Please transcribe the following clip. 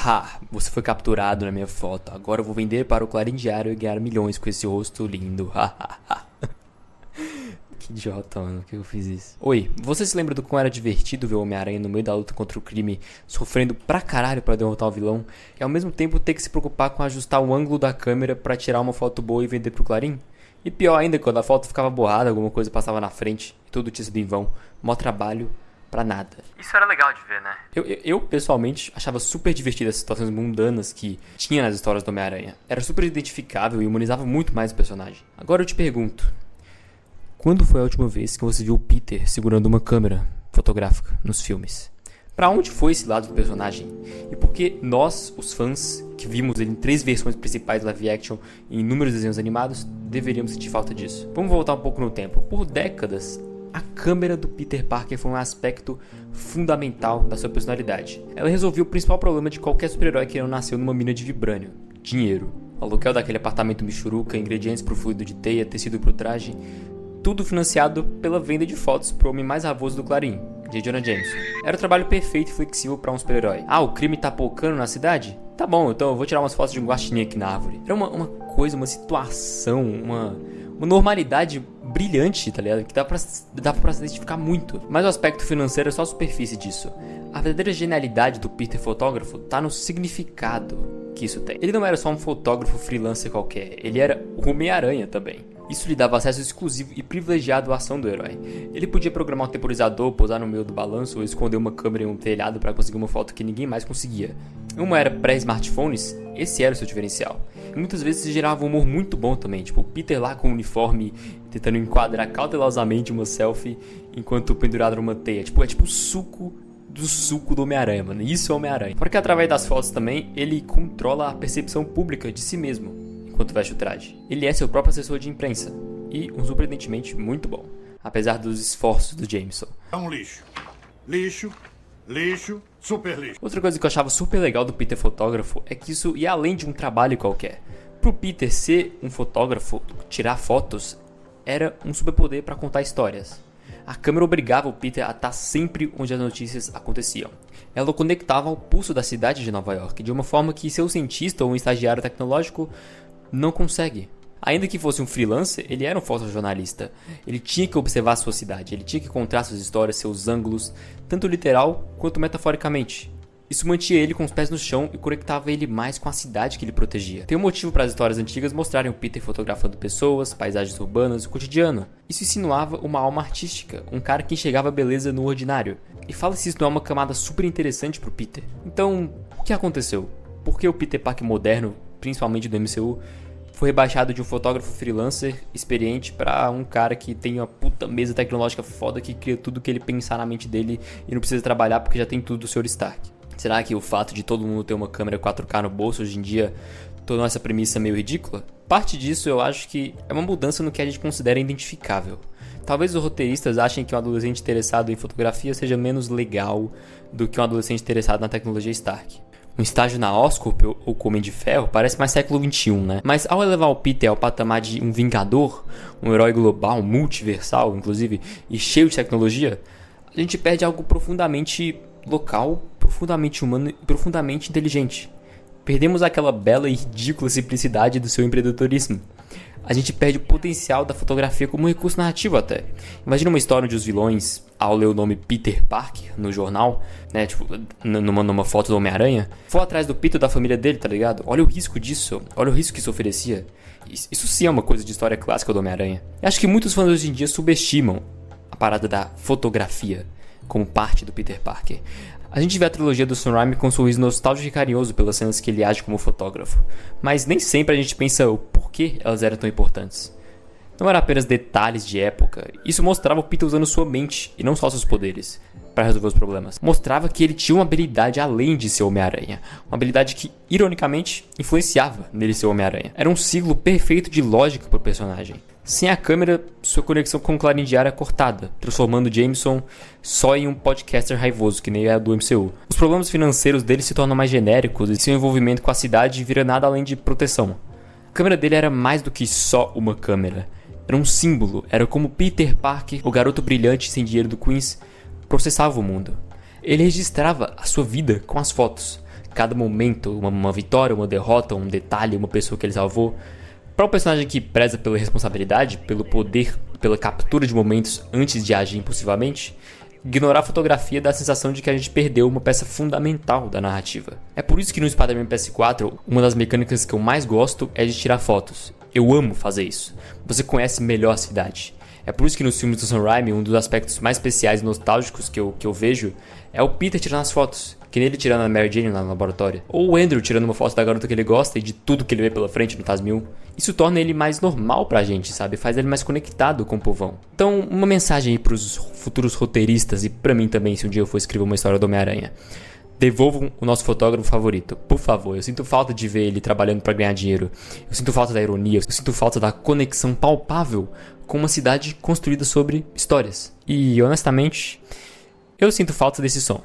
Ha, você foi capturado na minha foto. Agora eu vou vender para o Clarim Diário e ganhar milhões com esse rosto lindo. Que idiota, mano. Por que eu fiz isso? Oi, você se lembra do quão era divertido ver o Homem-Aranha no meio da luta contra o crime, sofrendo pra caralho pra derrotar o vilão, e ao mesmo tempo ter que se preocupar com ajustar o ângulo da câmera pra tirar uma foto boa e vender pro Clarim? E pior ainda, quando a foto ficava borrada, alguma coisa passava na frente, e tudo tinha sido em vão. Mó trabalho pra nada. Isso era legal de ver, né? Eu pessoalmente, achava super divertido as situações mundanas que tinha nas histórias do Homem-Aranha. Era super identificável e humanizava muito mais o personagem. Agora eu te pergunto, quando foi a última vez que você viu o Peter segurando uma câmera fotográfica nos filmes? Pra onde foi esse lado do personagem? E por que nós, os fãs, que vimos ele em 3 versões principais live action e em inúmeros desenhos animados, deveríamos sentir falta disso? Vamos voltar um pouco no tempo. Por décadas, a câmera do Peter Parker foi um aspecto fundamental da sua personalidade. Ela resolveu o principal problema de qualquer super-herói que não nasceu numa mina de vibrânio: dinheiro. O aluguel daquele apartamento michuruca, ingredientes pro fluido de teia, tecido pro traje, tudo financiado pela venda de fotos pro homem mais ravoso do Clarim, J. Jonah Jameson. Era o trabalho perfeito e flexível para um super-herói. Ah, o crime tá pocando na cidade? Tá bom, então eu vou tirar umas fotos de um guaxinim aqui na árvore. Era uma coisa, uma situação, uma normalidade brilhante, tá ligado? Que dá pra se identificar muito. Mas o aspecto financeiro é só a superfície disso. A verdadeira genialidade do Peter fotógrafo tá no significado que isso tem. Ele não era só um fotógrafo freelancer qualquer, ele era o Homem-Aranha também. Isso lhe dava acesso exclusivo e privilegiado à ação do herói. Ele podia programar um temporizador, pousar no meio do balanço ou esconder uma câmera em um telhado para conseguir uma foto que ninguém mais conseguia. Em uma era pré-smartphones, esse era o seu diferencial. E muitas vezes se gerava um humor muito bom também, tipo o Peter lá com o uniforme, tentando enquadrar cautelosamente uma selfie enquanto pendurado numa teia. É tipo o suco do Homem-Aranha, mano. Isso é o Homem-Aranha. Porque através das fotos também, ele controla a percepção pública de si mesmo enquanto veste o traje. Ele é seu próprio assessor de imprensa, e um surpreendentemente muito bom, apesar dos esforços do Jameson. É um lixo. Lixo, lixo, super lixo. Outra coisa que eu achava super legal do Peter fotógrafo é que isso ia além de um trabalho qualquer. Pro Peter ser um fotógrafo, tirar fotos, era um superpoder para contar histórias. A câmera obrigava o Peter a estar sempre onde as notícias aconteciam. Ela o conectava ao pulso da cidade de Nova York, de uma forma que seu cientista ou um estagiário tecnológico não consegue. Ainda que fosse um freelancer, ele era um fotojornalista. Ele tinha que observar a sua cidade, ele tinha que contar suas histórias, seus ângulos, tanto literal quanto metaforicamente. Isso mantinha ele com os pés no chão e conectava ele mais com a cidade que ele protegia. Tem um motivo para as histórias antigas mostrarem o Peter fotografando pessoas, paisagens urbanas, o cotidiano. Isso insinuava uma alma artística, um cara que enxergava a beleza no ordinário. E fala se isso não é uma camada super interessante pro Peter. Então, o que aconteceu? Por que o Peter Parker moderno, principalmente do MCU, foi rebaixado de um fotógrafo freelancer experiente para um cara que tem uma puta mesa tecnológica foda que cria tudo que ele pensar na mente dele e não precisa trabalhar porque já tem tudo do Sr. Stark? Será que o fato de todo mundo ter uma câmera 4K no bolso hoje em dia tornou essa premissa meio ridícula? Parte disso eu acho que é uma mudança no que a gente considera identificável. Talvez os roteiristas achem que um adolescente interessado em fotografia seja menos legal do que um adolescente interessado na tecnologia Stark. Um estágio na Oscorp ou com Homem de Ferro parece mais século XXI, né? Mas ao elevar o Peter ao patamar de um vingador, um herói global, multiversal, inclusive, e cheio de tecnologia, a gente perde algo profundamente local, profundamente humano e profundamente inteligente. Perdemos aquela bela e ridícula simplicidade do seu empreendedorismo. A gente perde o potencial da fotografia como um recurso narrativo até. Imagina uma história onde os vilões, ao ler o nome Peter Parker no jornal, né, numa foto do Homem-Aranha, for atrás do Peter da família dele, tá ligado? Olha o risco disso, olha o risco que isso oferecia. Isso sim é uma coisa de história clássica do Homem-Aranha. Eu acho que muitos fãs hoje em dia subestimam a parada da fotografia como parte do Peter Parker. A gente vê a trilogia do Sam Raimi com um sorriso nostálgico e carinhoso pelas cenas que ele age como fotógrafo, mas nem sempre a gente pensa o porquê elas eram tão importantes. Não eram apenas detalhes de época, isso mostrava o Peter usando sua mente e não só seus poderes para resolver os problemas. Mostrava que ele tinha uma habilidade além de ser Homem-Aranha, uma habilidade que, ironicamente, influenciava nele ser Homem-Aranha. Era um ciclo perfeito de lógica para o personagem. Sem a câmera, sua conexão com o Clarim Diário é cortada, transformando Jameson só em um podcaster raivoso, que nem é do MCU. Os problemas financeiros dele se tornam mais genéricos e seu envolvimento com a cidade vira nada além de proteção. A câmera dele era mais do que só uma câmera. Era um símbolo, era como Peter Parker, o garoto brilhante sem dinheiro do Queens, processava o mundo. Ele registrava a sua vida com as fotos. cada momento, uma vitória, uma derrota, um detalhe, uma pessoa que ele salvou. Para um personagem que preza pela responsabilidade, pelo poder, pela captura de momentos antes de agir impulsivamente, ignorar a fotografia dá a sensação de que a gente perdeu uma peça fundamental da narrativa. É por isso que no Spider-Man PS4, uma das mecânicas que eu mais gosto é de tirar fotos. Eu amo fazer isso. Você conhece melhor a cidade. É por isso que nos filmes do Sam Raimi, um dos aspectos mais especiais e nostálgicos que eu vejo é o Peter tirando as fotos. Que nem ele tirando a Mary Jane lá no laboratório. Ou o Andrew tirando uma foto da garota que ele gosta e de tudo que ele vê pela frente no Taz-Mil. Isso torna ele mais normal pra gente, sabe? Faz ele mais conectado com o povão. Então, uma mensagem aí pros futuros roteiristas e pra mim também, se um dia eu for escrever uma história do Homem-Aranha. Devolvam o nosso fotógrafo favorito, por favor. Eu sinto falta de ver ele trabalhando pra ganhar dinheiro. Eu sinto falta da ironia, eu sinto falta da conexão palpável com uma cidade construída sobre histórias. E, honestamente, eu sinto falta desse som.